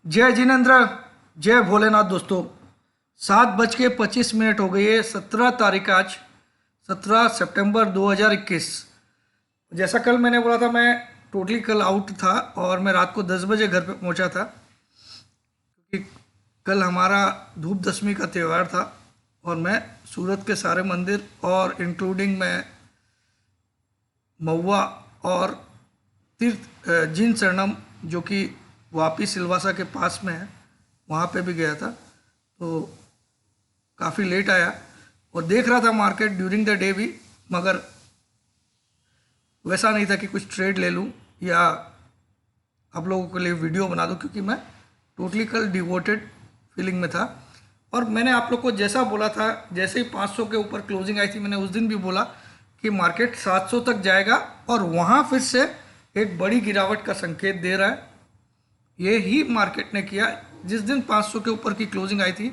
जय जिनेन्द्र, जय भोलेनाथ। दोस्तों 7:25 हो गई है। 17 तारीख आज, 17 सितंबर 2021। जैसा कल मैंने बोला था, मैं टोटली कल आउट था और मैं रात को 10 बजे घर पे पहुंचा था, क्योंकि कल हमारा धूप दशमी का त्यौहार था और मैं सूरत के सारे मंदिर और इंक्लूडिंग मैं महुआ और तीर्थ जिन शरणम, जो कि वापी सिलवासा के पास में है, वहाँ पे भी गया था। तो काफ़ी लेट आया और देख रहा था मार्केट ड्यूरिंग द डे भी, मगर वैसा नहीं था कि कुछ ट्रेड ले लूँ या आप लोगों के लिए वीडियो बना दूँ, क्योंकि मैं टोटली कल डिवोटेड फीलिंग में था। और मैंने आप लोग को जैसा बोला था, जैसे ही 500 के ऊपर क्लोजिंग आई थी, मैंने उस दिन भी बोला कि मार्केट 700 तक जाएगा और वहाँ फिर से एक बड़ी गिरावट का संकेत दे रहा है। ये ही मार्केट ने किया। जिस दिन 500 के ऊपर की क्लोजिंग आई थी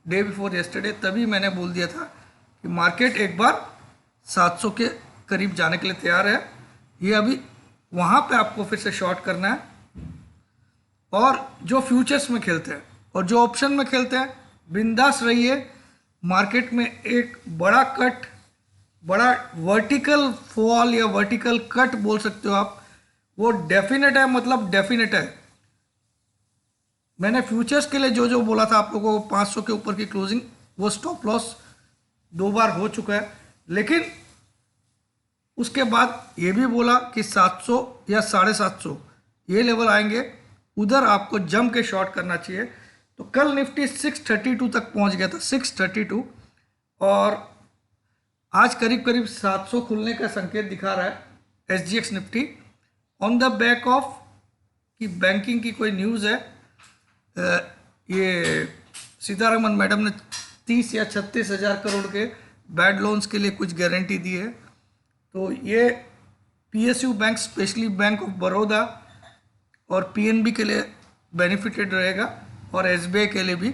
डे बिफोर येस्टरडे, तभी मैंने बोल दिया था कि मार्केट एक बार 700 के करीब जाने के लिए तैयार है। ये अभी वहाँ पे आपको फिर से शॉर्ट करना है। और जो फ्यूचर्स में खेलते हैं और जो ऑप्शन में खेलते हैं, बिंदास रहिए। मार्केट में एक बड़ा कट, बड़ा वर्टिकल फॉल या वर्टिकल कट बोल सकते हो आप, वो डेफिनेट है, मतलब डेफिनेट है। मैंने फ्यूचर्स के लिए जो जो बोला था आप लोगों को, 500 के ऊपर की क्लोजिंग, वो स्टॉप लॉस 2 बार हो चुका है। लेकिन उसके बाद ये भी बोला कि 700 या 750 ये लेवल आएंगे, उधर आपको जम के शॉर्ट करना चाहिए। तो कल निफ्टी 632 तक पहुंच गया था, 632, और आज करीब करीब 700 खुलने का संकेत दिखा रहा है SGX Nifty, on the back of कि बैंकिंग की कोई न्यूज़ है। ये सीतारमन मैडम ने 30 या 36 हज़ार करोड़ के बैड लोन्स के लिए कुछ गारंटी दी है। तो ये PSU bank, specially bank of Baroda और PNB के लिए बेनिफिटेड रहेगा और SBI के लिए भी,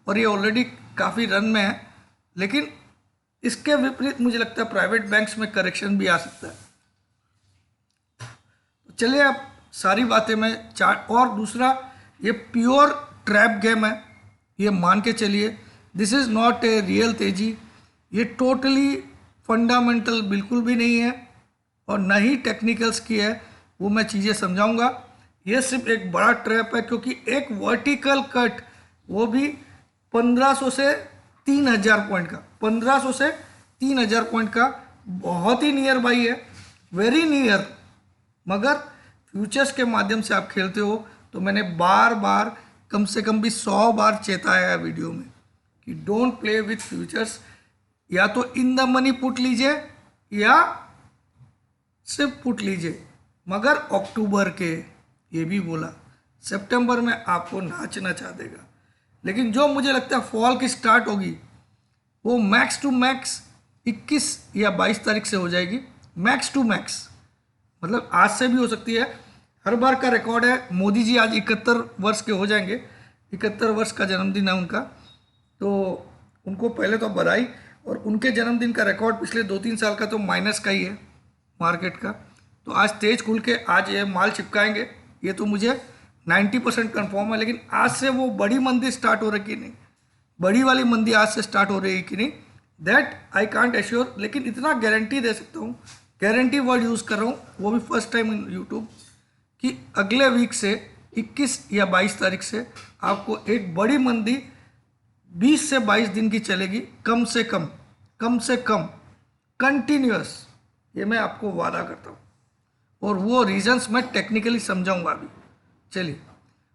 और ये ऑलरेडी काफ़ी रन में है। लेकिन इसके विपरीत मुझे लगता है प्राइवेट बैंक्स में करेक्शन भी आ सकता है। तो चलिए, अब सारी बातें मैं चार्ट, और दूसरा ये प्योर ट्रैप गेम है, ये मान के चलिए। This is not a real तेजी, ये टोटली फंडामेंटल बिल्कुल भी नहीं है और न ही टेक्निकल्स की है। वो मैं चीज़ें समझाऊंगा। ये सिर्फ एक बड़ा ट्रैप है, क्योंकि एक वर्टिकल कट, वो भी 1500 से 3000 पॉइंट का, 1500 से 3000 पॉइंट का, बहुत ही नियर बाई है, वेरी नियर। मगर फ्यूचर्स के माध्यम से आप खेलते हो तो मैंने बार बार, कम से कम भी 100 बार चेताया है वीडियो में कि डोंट प्ले विथ फ्यूचर्स। या तो इन द मनी पुट लीजिए या सिर्फ पुट लीजिए, मगर अक्टूबर के, ये भी बोला, सितंबर में आपको नाच नचा देगा। लेकिन जो मुझे लगता है फॉल की स्टार्ट होगी, वो मैक्स टू मैक्स 21 या 22 तारीख से हो जाएगी। मैक्स टू मैक्स मतलब आज से भी हो सकती है। हर बार का रिकॉर्ड है। मोदी जी आज 71 वर्ष के हो जाएंगे, 71 वर्ष का जन्मदिन है उनका, तो उनको पहले तो बधाई। और उनके जन्मदिन का रिकॉर्ड पिछले 2-3 साल का तो माइनस का ही है मार्केट का। तो आज तेज खुल के आज ये माल चिपकाएंगे, ये तो मुझे 90% कन्फर्म है। लेकिन आज से वो बड़ी मंदी स्टार्ट हो रही कि नहीं, बड़ी वाली मंदी आज से स्टार्ट हो रही है कि नहीं, दैट आई कांट एश्योर। लेकिन इतना गारंटी दे सकता हूँ, गारंटी वर्ड यूज़ कर रहा हूँ, वो भी फर्स्ट टाइम इन यूट्यूब, कि अगले वीक से 21 या 22 तारीख से आपको एक बड़ी मंदी 20 से 22 दिन की चलेगी, कम से कम कंटिन्यूअस। ये मैं आपको वादा करता हूँ, और वो रीजंस मैं टेक्निकली समझाऊंगा अभी। चलिए,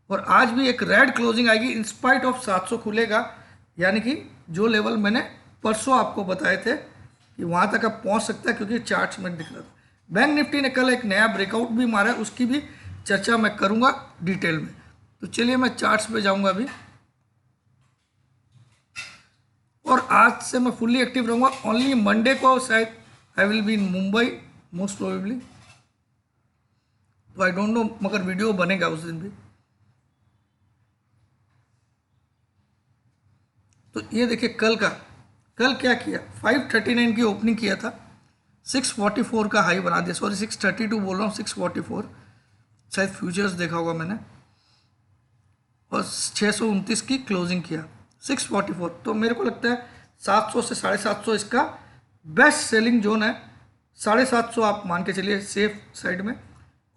और आज भी एक रेड क्लोजिंग आएगी, इंस्पाइट ऑफ 700 खुलेगा, यानी कि जो लेवल मैंने परसों आपको बताए थे कि वहाँ तक अब पहुँच सकता है, क्योंकि चार्ट्स में दिख रहा था। बैंक निफ्टी ने कल एक नया ब्रेकआउट भी मारा है, उसकी भी चर्चा मैं करूंगा डिटेल में। तो चलिए, मैं चार्ट्स पे जाऊंगा अभी, और आज से मैं फुल्ली एक्टिव रहूंगा। ओनली मंडे को शायद I will be in Mumbai, most probably, तो आई डोंट नो, मगर वीडियो बनेगा उस दिन भी। तो ये देखिए कल क्या किया, 539 की ओपनिंग किया था, 644 का हाई बना दिया, सॉरी 632 बोल रहा हूँ, 644, शायद फ्यूचर्स देखा होगा मैंने। और 629 की क्लोजिंग किया, 644। तो मेरे को लगता है 700 से 750 इसका बेस्ट सेलिंग जोन है। 750 आप मान के चलिए सेफ साइड में,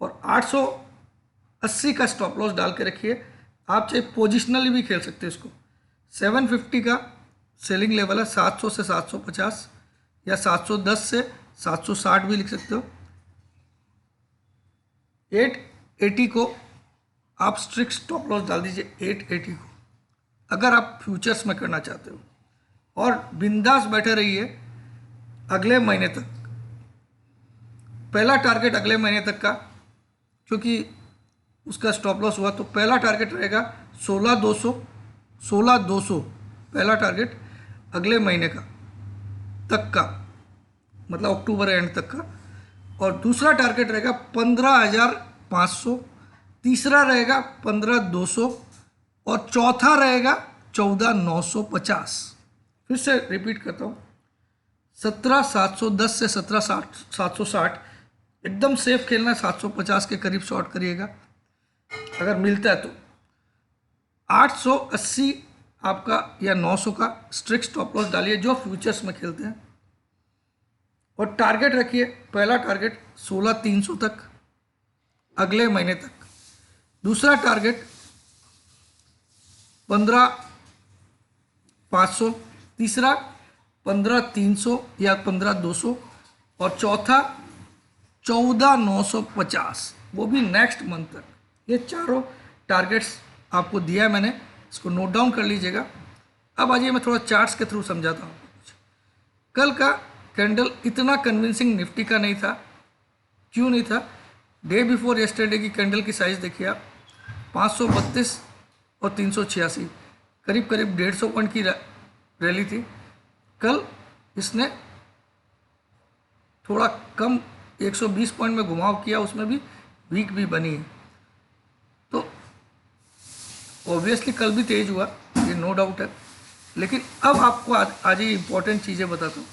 और 880 का स्टॉप लॉस डाल के रखिए। आप चाहे पोजिशनली भी खेल सकते हैं इसको। 750 का सेलिंग लेवल है, 700 से 750 या 710 से 760 भी लिख सकते हो। 880 को आप स्ट्रिक्ट स्टॉप लॉस डाल दीजिए, 880 को, अगर आप फ्यूचर्स में करना चाहते हो। और बिंदास बैठे रहिए अगले महीने तक। पहला टारगेट अगले महीने तक का, क्योंकि उसका स्टॉप लॉस हुआ, तो पहला टारगेट रहेगा 16,200, 16,200 पहला टारगेट अगले महीने का तक का, मतलब अक्टूबर एंड तक का। और दूसरा टारगेट रहेगा 15,500, तीसरा रहेगा 15,200 और चौथा रहेगा 14,950। फिर से रिपीट करता हूँ, 17,710 से 17,760 एकदम सेफ खेलना है। 750 के करीब शॉर्ट करिएगा अगर मिलता है तो। 880 आपका या 900 का स्ट्रिक्ट स्टॉप लॉस डालिए जो फ्यूचर्स में खेलते हैं। और टारगेट रखिए, पहला टारगेट 16,300 तक अगले महीने तक, दूसरा टारगेट 15,500, तीसरा 15,300 या 15,200 और चौथा 14,950, वो भी नेक्स्ट मंथ तक। ये चारों टारगेट्स आपको दिया है मैंने, इसको नोट डाउन कर लीजिएगा। अब आइए मैं थोड़ा चार्ट्स के थ्रू समझाता हूँ। कल का कैंडल इतना कन्विंसिंग निफ्टी का नहीं था। क्यों नहीं था? डे बिफोर येस्टरडे की कैंडल की साइज़ देखिए आप, 532 और 386, करीब करीब 150 पॉइंट की रैली थी। कल इसने थोड़ा कम 120 पॉइंट में घुमाव किया, उसमें भी वीक भी बनी है। तो ऑब्वियसली कल भी तेज हुआ, ये नो डाउट है। लेकिन अब आपको आज ये इंपॉर्टेंट चीज़ें बताता हूँ।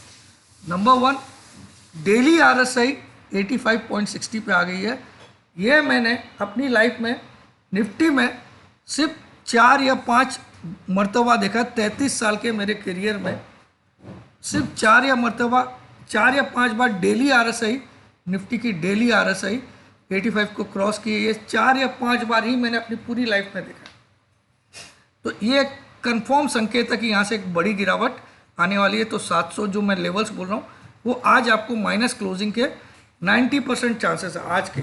नंबर 1, डेली RSI 85.60 पे आ गई है। ये मैंने अपनी लाइफ में निफ्टी में सिर्फ 4 या 5 मरतबा देखा। 33 साल के मेरे करियर में सिर्फ 4 या 5 बार डेली RSI, निफ्टी की डेली RSI 85 को क्रॉस की। ये 4 या 5 बार ही मैंने अपनी पूरी लाइफ में देखा। तो ये कंफर्म संकेत है कि यहाँ से एक बड़ी गिरावट आने वाली है। तो 700 जो मैं लेवल्स बोल रहा हूँ वो आज आपको माइनस क्लोजिंग के 90% चांसेस है आज के,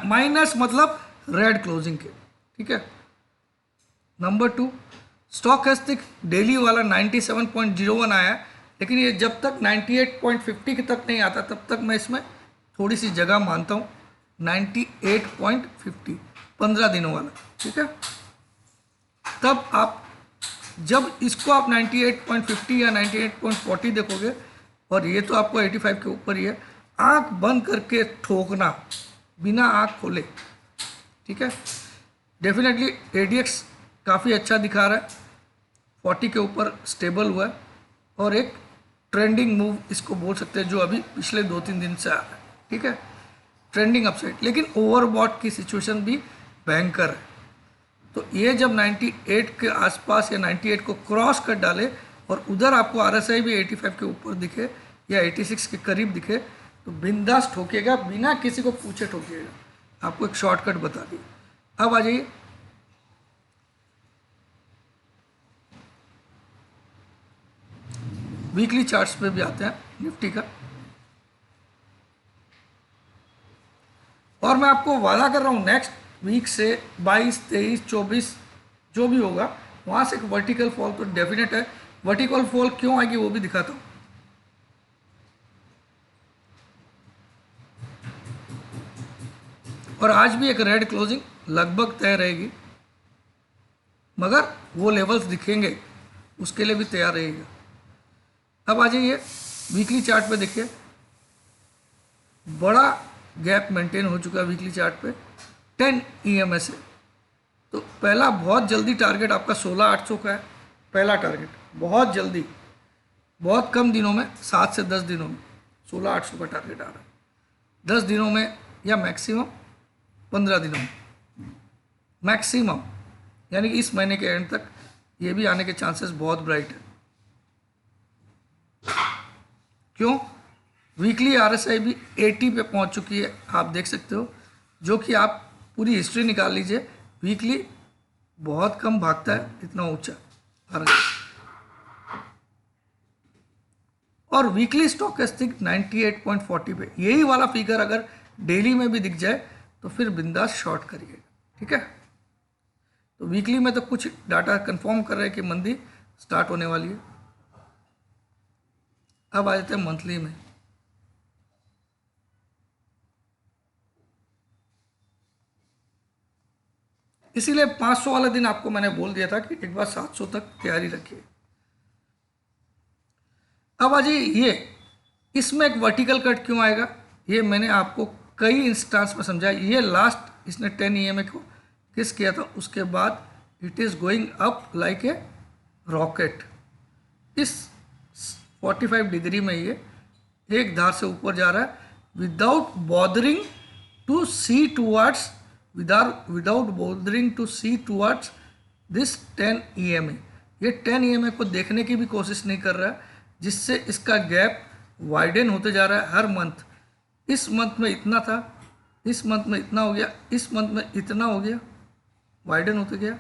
माइनस मतलब रेड क्लोजिंग के, ठीक है। नंबर 2, स्टॉकेस्टिक डेली वाला 97.01 आया है, लेकिन ये जब तक 98.50 के तक नहीं आता तब तक मैं इसमें थोड़ी सी जगह मानता हूँ। 98.50 15 दिनों वाला, ठीक है। तब आप जब इसको आप 98.50 या 98.40 देखोगे, और ये तो आपको 85 के ऊपर ही है, आंख बंद करके ठोकना बिना आंख खोले, ठीक है। डेफिनेटली ADX काफ़ी अच्छा दिखा रहा है, 40 के ऊपर स्टेबल हुआ है, और एक ट्रेंडिंग मूव इसको बोल सकते हैं जो अभी पिछले 2-3 दिन से आ रहा है, ठीक है, ट्रेंडिंग अपसाइड। लेकिन ओवरबॉट की सिचुएशन भी भयंकर है। तो ये जब 98 के आसपास या 98 को क्रॉस कर डाले और उधर आपको RSI भी 85 के ऊपर दिखे या 86 के करीब दिखे, तो बिंदास ठोकिएगा, बिना किसी को पूछे ठोकिएगा। आपको एक शॉर्टकट बता दिया। अब आ जाइए वीकली चार्ट्स पे भी आते हैं निफ्टी का। और मैं आपको वादा कर रहा हूँ नेक्स्ट वीक से 22, 23, 24 जो भी होगा वहाँ से एक वर्टिकल फॉल तो डेफिनेट है। वर्टिकल फॉल क्यों आएगी वो भी दिखाता हूँ। और आज भी एक रेड क्लोजिंग लगभग तय रहेगी, मगर वो लेवल्स दिखेंगे उसके लिए भी तैयार रहेगा। अब आ जाइए वीकली चार्ट पे देखिए, बड़ा गैप मेंटेन हो चुका है वीकली चार्ट पे 10 EMA से। तो पहला बहुत जल्दी टारगेट आपका 16,800 का है। पहला टारगेट बहुत जल्दी, बहुत कम दिनों में, 7 से 10 दिनों में 16,800 का टारगेट आ रहा है। 10 दिनों में या मैक्सिमम 15 दिनों में, मैक्सिमम यानी कि इस महीने के एंड तक ये भी आने के चांसेस बहुत ब्राइट है। क्यों? वीकली आरएसआई भी 80 पे पहुंच चुकी है, आप देख सकते हो, जो कि आप पूरी हिस्ट्री निकाल लीजिए, वीकली बहुत कम भागता है इतना ऊंचा आरएसआई। और वीकली स्टॉकेस्टिक 98.40 पे, यही वाला फिगर अगर डेली में भी दिख जाए तो फिर बिंदास शॉर्ट करिए, ठीक है। तो वीकली में तो कुछ डाटा कंफर्म कर रहे हैं कि मंदी स्टार्ट होने वाली है। अब आ जाते हैं मंथली में। इसीलिए 500 वाला दिन आपको मैंने बोल दिया था कि एक बार 700 तक तैयारी रखिए। अब आज ये इसमें एक वर्टिकल कट क्यों आएगा, ये मैंने आपको कई इंस्टांस में समझाया। ये लास्ट इसने 10 EMA को किस किया था, उसके बाद it is going up like a rocket. इस 45 डिग्री में ये एक धार से ऊपर जा रहा है without bothering to see towards without bothering to see towards this 10 EMA। ये 10 EMA को देखने की भी कोशिश नहीं कर रहा है, जिससे इसका गैप वाइडन होते जा रहा है हर मंथ। इस मंथ में इतना था, इस मंथ में इतना हो गया, इस मंथ में इतना हो गया, वाइडन होते गया,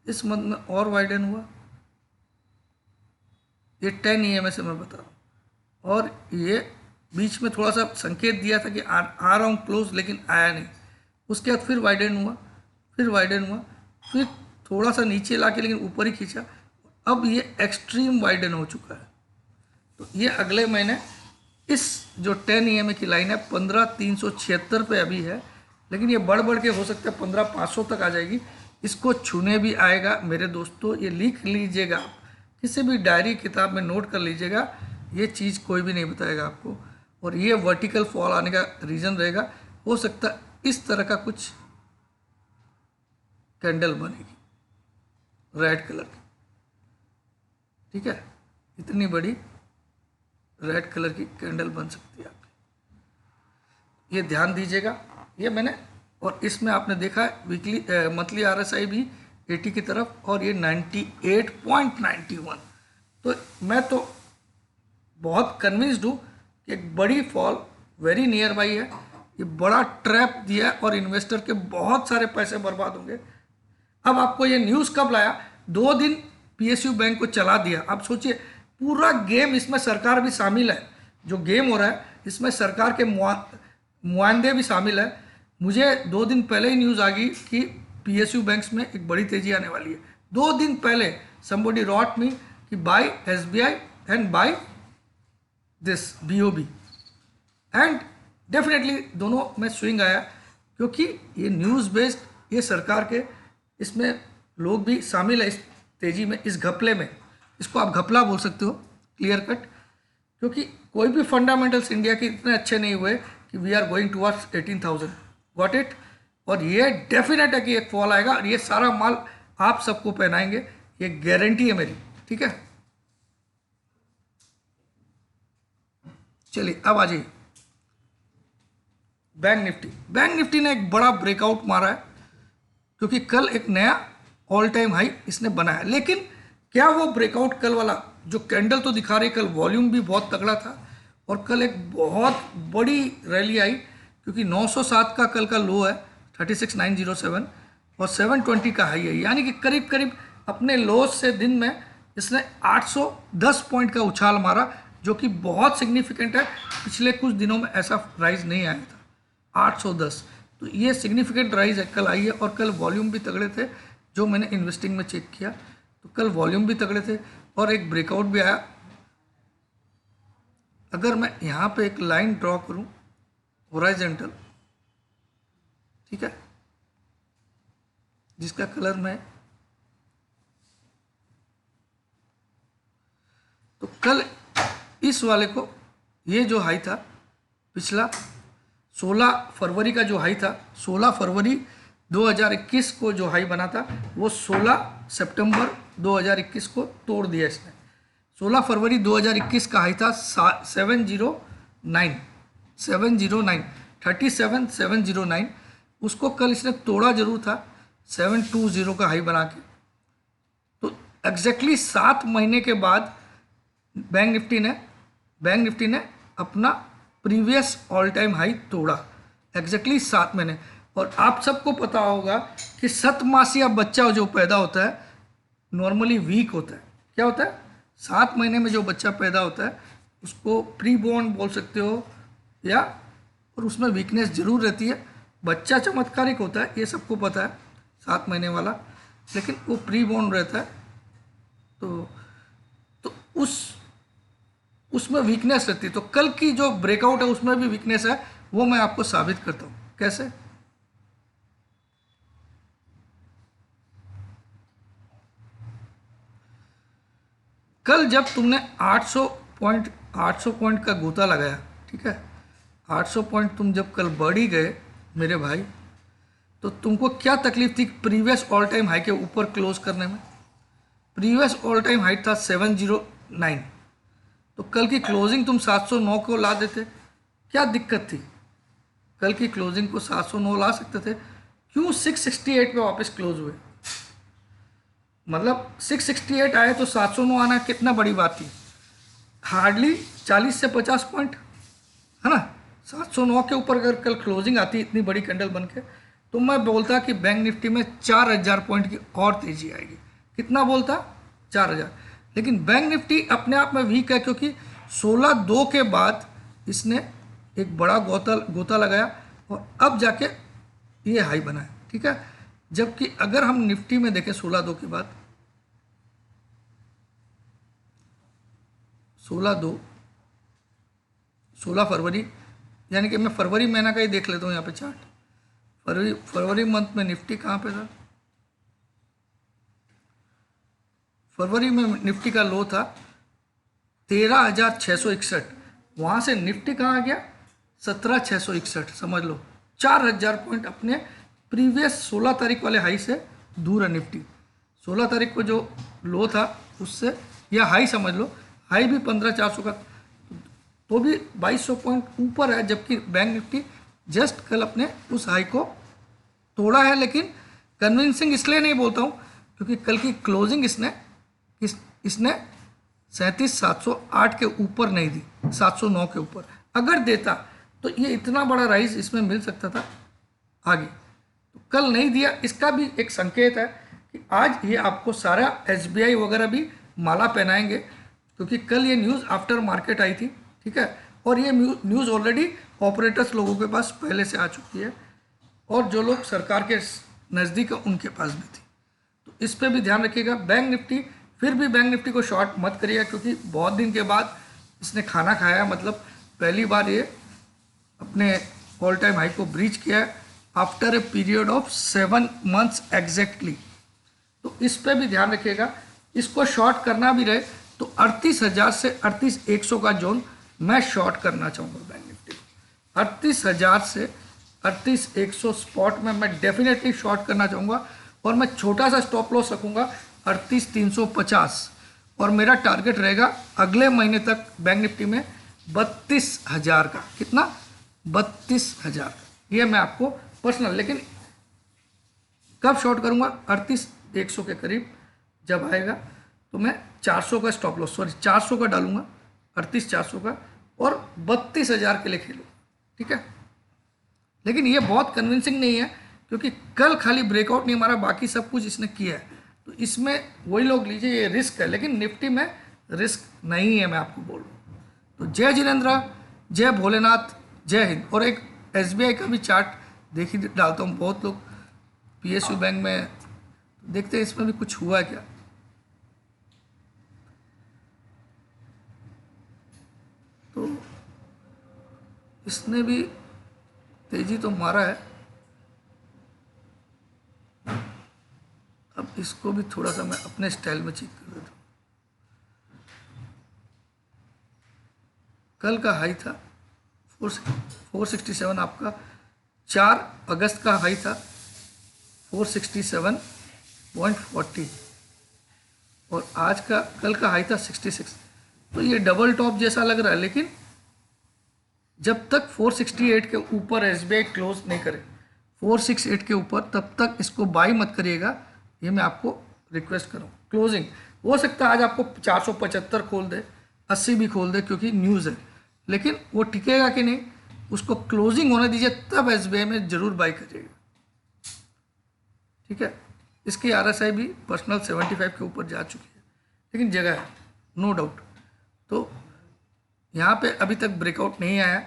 इस मंथ में और वाइडन हुआ। ये 10 EMA से मैं बता रहा हूँ। और ये बीच में थोड़ा सा संकेत दिया था कि आ रहा हूँ क्लोज, लेकिन आया नहीं। उसके बाद फिर वाइडन हुआ, फिर वाइडन हुआ, फिर थोड़ा सा नीचे लाके लेकिन ऊपर ही खींचा। अब ये एक्सट्रीम वाइडन हो चुका है। तो ये अगले महीने इस जो 10 EMA की लाइन है 15,376 पे अभी है, लेकिन ये बढ़ बढ़ के हो सकता है 15,500 तक आ जाएगी। इसको छूने भी आएगा मेरे दोस्तों, ये लिख लीजिएगा, किसी भी डायरी किताब में नोट कर लीजिएगा। ये चीज़ कोई भी नहीं बताएगा आपको। और ये वर्टिकल फॉल आने का रीज़न रहेगा, हो सकता है इस तरह का कुछ कैंडल बनेगी रेड कलर की, ठीक है, इतनी बड़ी रेड कलर की कैंडल बन सकती है आपकी। ये ध्यान दीजिएगा। ये मैंने, और इसमें आपने देखा है वीकली मंथली RSI भी 80 की तरफ, और ये 98.91। तो मैं तो बहुत कन्विंस्ड हूँ कि एक बड़ी फॉल वेरी नियर बाई है। ये बड़ा ट्रैप दिया है और इन्वेस्टर के बहुत सारे पैसे बर्बाद होंगे। अब आपको ये न्यूज़ कब लाया, 2 दिन PSU बैंक को चला दिया। अब सोचिए पूरा गेम, इसमें सरकार भी शामिल है। जो गेम हो रहा है इसमें सरकार के मुआंदे भी शामिल है। मुझे 2 दिन पहले ही न्यूज़ आ गई कि PSU बैंक्स में एक बड़ी तेजी आने वाली है। 2 दिन पहले somebody wrote me कि buy SBI and buy this BOB, and definitely दोनों में स्विंग आया, क्योंकि ये न्यूज़ बेस्ड, ये सरकार के इसमें लोग भी शामिल है इस तेजी में, इस घपले में। इसको आप घपला बोल सकते हो, क्लियर कट, क्योंकि कोई भी फंडामेंटल्स इंडिया के इतने अच्छे नहीं हुए कि we are going towards 18,000, got it. और ये डेफिनेट है कि एक फॉल आएगा, और ये सारा माल आप सबको पहनाएंगे, ये गारंटी है मेरी, ठीक है। चलिए अब आ जाइए बैंक निफ्टी। बैंक निफ्टी ने एक बड़ा ब्रेकआउट मारा है, क्योंकि कल एक नया ऑल टाइम हाई इसने बनाया। लेकिन क्या वो ब्रेकआउट कल वाला जो कैंडल तो दिखा रही, कल वॉल्यूम भी बहुत तगड़ा था, और कल एक बहुत बड़ी रैली आई, क्योंकि 907 का कल का लो है 36,907, और 720 का हाई है, यानी कि करीब करीब अपने लो से दिन में इसने 810 पॉइंट का उछाल मारा, जो कि बहुत सिग्निफिकेंट है। पिछले कुछ दिनों में ऐसा राइज नहीं आया था, 810। तो ये सिग्निफिकेंट राइज है, कल आई है। और कल वॉल्यूम भी तगड़े थे, जो मैंने इन्वेस्टिंग में चेक किया, तो कल वॉल्यूम भी तगड़े थे और एक ब्रेकआउट भी आया। अगर मैं यहाँ पे एक लाइन ड्रॉ करूँ हॉरिजॉन्टल, ठीक है, जिसका कलर मैं, तो कल इस वाले को, ये जो हाई था पिछला 16 फरवरी का जो हाई था, 16 फरवरी 2021 को जो हाई बना था, वो 16 सितंबर 2021 को तोड़ दिया इसने। 16 फरवरी 2021 का हाई था 709, उसको कल इसने तोड़ा जरूर था, 720 का हाई बना के। तो एग्जैक्टली 7 महीने के बाद बैंक निफ्टी ने अपना प्रीवियस ऑल टाइम हाई तोड़ा, एग्जैक्टली 7 महीने। और आप सबको पता होगा कि 7 मासीहा बच्चा जो पैदा होता है नॉर्मली वीक होता है। क्या होता है? 7 महीने में जो बच्चा पैदा होता है उसको प्री बॉर्न बोल सकते हो या, और उसमें वीकनेस जरूर रहती है। बच्चा चमत्कारिक होता है, ये सबको पता है, 7 महीने वाला, लेकिन वो प्री बॉर्न रहता है। तो उसमें वीकनेस रहती है। तो कल की जो ब्रेकआउट है उसमें भी वीकनेस है, वो मैं आपको साबित करता हूँ। कैसे? कल जब तुमने 800 पॉइंट का गोता लगाया, ठीक है, 800 पॉइंट तुम जब कल बढ़ ही गए मेरे भाई, तो तुमको क्या तकलीफ थी प्रीवियस ऑल टाइम हाई के ऊपर क्लोज करने में? प्रीवियस ऑल टाइम हाई था 709, तो कल की क्लोजिंग तुम 709 को ला देते। क्या दिक्कत थी? कल की क्लोजिंग को 709 ला सकते थे, क्यों 668 पे वापस क्लोज हुए? मतलब 668 आए तो 709 आना कितना बड़ी बात थी? हार्डली 40 से 50 पॉइंट, है ना। 709 के ऊपर अगर कल क्लोजिंग आती इतनी बड़ी कैंडल बन के, तो मैं बोलता कि बैंक निफ्टी में 4000 पॉइंट की और तेजी आएगी। कितना बोलता? 4000। लेकिन बैंक निफ्टी अपने आप में वीक है, क्योंकि 16/2 के बाद इसने एक बड़ा गोता लगाया और अब जाके ये हाई बना है, ठीक है। जबकि अगर हम निफ्टी में देखें 16/2 के बाद, 16 फरवरी, यानी कि मैं फरवरी महीना का ही देख लेता हूँ यहाँ पे चार्ट। फरवरी मंथ में निफ्टी कहाँ पे था? फरवरी में निफ्टी का लो था 13,661, वहाँ से निफ्टी कहाँ आ गया? 17,661। समझ लो 4,000 पॉइंट अपने प्रीवियस 16 तारीख वाले हाई से दूर है निफ्टी। 16 तारीख को जो लो था उससे, या हाई समझ लो, हाई भी 15,400 का, तो भी 2200 पॉइंट ऊपर है। जबकि बैंक निफ्टी जस्ट कल अपने उस हाई को तोड़ा है। लेकिन कन्विंसिंग इसलिए नहीं बोलता हूँ क्योंकि कल की क्लोजिंग इसने 37,708 के ऊपर नहीं दी, 709 के ऊपर। अगर देता तो ये इतना बड़ा राइज इसमें मिल सकता था आगे, तो कल नहीं दिया। इसका भी एक संकेत है कि आज ये आपको सारा SBI वगैरह भी माला पहनाएंगे, क्योंकि कल ये न्यूज़ आफ्टर मार्केट आई थी, ठीक है। और ये न्यूज़ ऑलरेडी ऑपरेटर्स लोगों के पास पहले से आ चुकी है, और जो लोग सरकार के नज़दीक है उनके पास भी थी। तो इस पर भी ध्यान रखिएगा। बैंक निफ्टी, फिर भी बैंक निफ्टी को शॉर्ट मत करिएगा, क्योंकि बहुत दिन के बाद इसने खाना खाया, मतलब पहली बार ये अपने ऑल टाइम हाई को ब्रीच किया है after a period of 7 months exactly. तो इस पर भी ध्यान रखिएगा। इसको शॉर्ट करना भी रहे तो 38,000 से 38,100 का जोन मैं शॉर्ट करना चाहूँगा बैंक निफ्टी को। 38,000 से 38,100 स्पॉट में मैं डेफिनेटली शॉर्ट करना चाहूँगा, और मैं छोटा सा स्टॉप लॉस रखूँगा 38,350, और मेरा टारगेट रहेगा अगले महीने तक बैंक निफ्टी में 32,000 का। कितना? 32,000। ये मैं आपको पर्सनल, लेकिन कब शॉर्ट करूँगा? 38,100 के करीब जब आएगा तो मैं 400 का स्टॉप लॉस, 400 का डालूंगा, 38,400 का, और 32,000 के लिए खेलूँगा, ठीक है। लेकिन ये बहुत कन्विंसिंग नहीं है, क्योंकि कल खाली ब्रेकआउट नहीं मारा, बाकी सब कुछ इसने किया है। तो इसमें वही लोग लीजिए, ये रिस्क है, लेकिन निफ्टी में रिस्क नहीं है, मैं आपको बोल रहा हूँ। तो जय जिनेंद्र, जय भोलेनाथ, जय हिंद। और एक SBI का भी चार्ट देख ही डालता हूँ। बहुत लोग PSU बैंक में देखते हैं, इसमें भी कुछ हुआ है क्या। तो इसने भी तेजी तो मारा है, अब इसको भी थोड़ा सा मैं अपने स्टाइल में चेक कर देता हूँ। कल का हाई था 467, आपका 4 अगस्त का हाई था 467.40, और आज का, कल का हाई था 66। तो ये डबल टॉप जैसा लग रहा है, लेकिन जब तक 468 के ऊपर SBI क्लोज नहीं करे, 468 के ऊपर, तब तक इसको बाई मत करिएगा, ये मैं आपको रिक्वेस्ट करूँ। क्लोजिंग हो सकता है आज आपको 475 खोल दे, 80 भी खोल दे, क्योंकि न्यूज़ है, लेकिन वो टिकेगा कि नहीं, उसको क्लोजिंग होने दीजिए, तब एसबीआई में जरूर बाई करिएगा। ठीक है, इसकी आरएसआई भी पर्सनल 75 के ऊपर जा चुकी है, लेकिन जगह है, नो डाउट। तो यहाँ पे अभी तक ब्रेकआउट नहीं आया,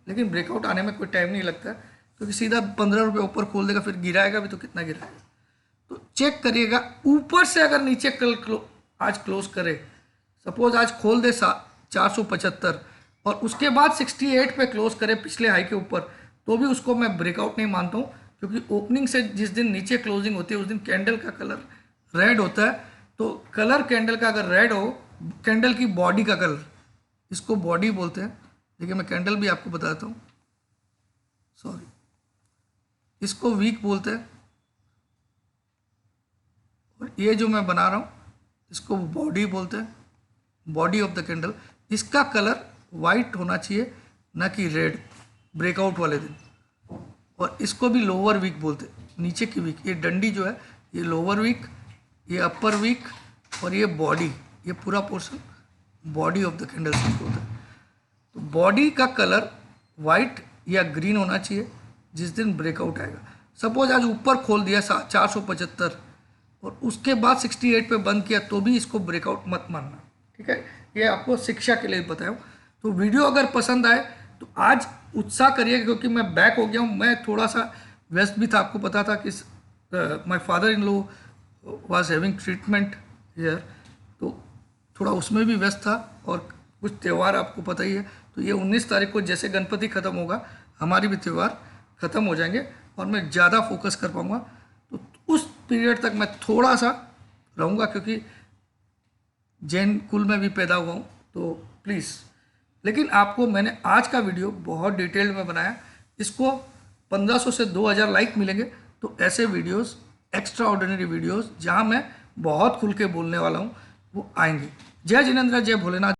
लेकिन ब्रेकआउट आने में कोई टाइम नहीं लगता, क्योंकि सीधा 15 रुपये ऊपर खोल देगा, फिर गिराएगा भी तो कितना गिराएगा। तो चेक करिएगा, ऊपर से अगर नीचे आज क्लोज करे, सपोज आज खोल दे 475 और उसके बाद 68 पे क्लोज करे पिछले हाई के ऊपर, तो भी उसको मैं ब्रेकआउट नहीं मानता हूँ, क्योंकि ओपनिंग से जिस दिन नीचे क्लोजिंग होती है उस दिन कैंडल का कलर रेड होता है। तो कलर कैंडल का अगर रेड हो, कैंडल की बॉडी का कलर, इसको बॉडी बोलते हैं। देखिए मैं कैंडल भी आपको बताता हूँ, सॉरी, इसको वीक बोलते हैं, और ये जो मैं बना रहा हूँ इसको बॉडी बोलते हैं, बॉडी ऑफ द कैंडल। इसका कलर वाइट होना चाहिए, ना कि रेड, ब्रेकआउट वाले दिन। और इसको भी लोअर वीक बोलते हैं, नीचे की वीक। ये डंडी जो है ये लोअर वीक, ये अपर वीक, और ये बॉडी, ये पूरा portion body of the candle stick होता है। तो बॉडी का कलर वाइट या ग्रीन होना चाहिए जिस दिन ब्रेकआउट आएगा। सपोज आज ऊपर खोल दिया 475 और उसके बाद 68 पे बंद किया, तो भी इसको ब्रेकआउट मत मानना। ठीक है, ये आपको शिक्षा के लिए बताया हूँ। तो वीडियो अगर पसंद आए तो आज उत्साह करिए, क्योंकि मैं बैक हो गया हूँ। मैं थोड़ा सा व्यस्त भी था, आपको पता था कि my father in law was having treatment here, तो थोड़ा उसमें भी व्यस्त था, और कुछ त्यौहार आपको पता ही है। तो ये 19 तारीख को जैसे गणपति ख़त्म होगा, हमारी भी त्यौहार ख़त्म हो जाएंगे और मैं ज़्यादा फोकस कर पाऊँगा। तो उस पीरियड तक मैं थोड़ा सा रहूँगा, क्योंकि जैन कुल में भी पैदा हुआ हूँ, तो प्लीज़। लेकिन आपको मैंने आज का वीडियो बहुत डिटेल में बनाया, इसको 1500 से 2000 लाइक मिलेंगे, तो ऐसे वीडियोस, एक्स्ट्रा ऑर्डिनरी वीडियोस जहाँ मैं बहुत खुल के बोलने वाला हूँ, वो आएंगे। जय जिनेंद्र, जय भोलेनाथ।